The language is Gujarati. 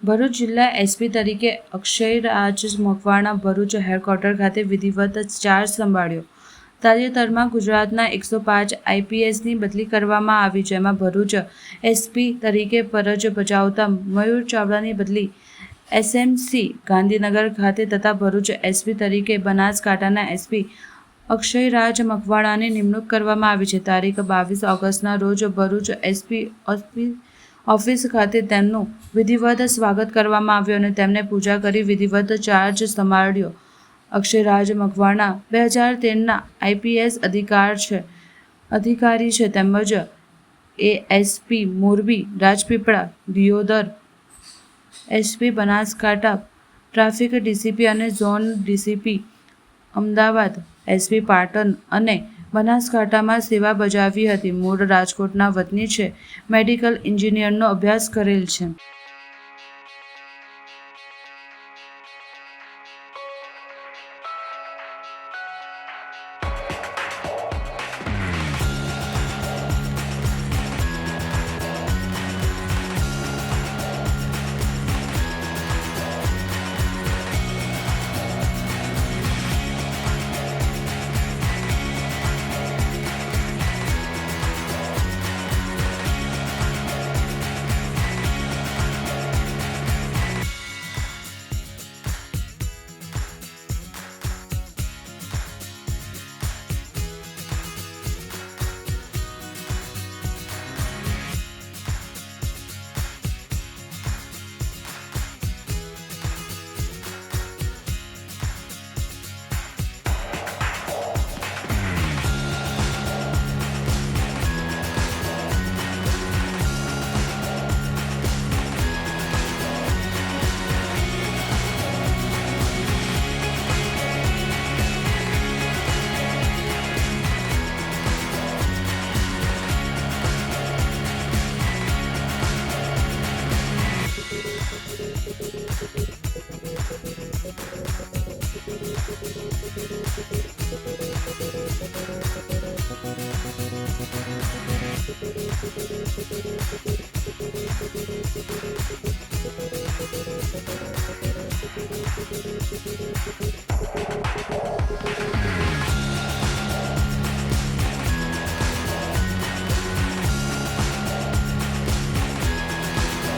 ભરૂચ જિલ્લા એસપી તરીકે અક્ષયરાજ મકવાણા ભરૂચ હેડક્વાર્ટર ખાતે વિધિવત ચાર્જ સંભાળ્યો. તાજેતરમાં ગુજરાતના 105 આઈપીએસની બદલી કરવામાં આવી, જેમાં ભરૂચ એસપી તરીકે ફરજ બજાવતા મયુર ચાવડાની બદલી એસએમસી ગાંધીનગર ખાતે તથા ભરૂચ એસપી તરીકે બનાસકાંઠાના એસપી અક્ષયરાજ મકવાણાની નિમણૂક કરવામાં આવી છે. તારીખ 22 ઓગસ્ટના રોજ ભરૂચ એસપી ઓફિસ ખાતે તેમનું વિધિવત સ્વાગત કરવામાં આવ્યું અને તેમને પૂજા કરી વિધિવત ચાર્જ સંભાળ્યો. અક્ષયરાજ મકવાણા 2013ના આઈપીએસ અધિકારી છે તેમજ ASP Morbi, Rajpipla, Deodar, SP Banaskantha, traffic DCP અને zone DCP Ahmedabad, SP Patan અને બનાસકાંઠામાં સેવા બજાવી હતી. મૂળ રાજકોટના વતની છે. મેડિકલ એન્જિનિયરનો અભ્યાસ કરેલ છે.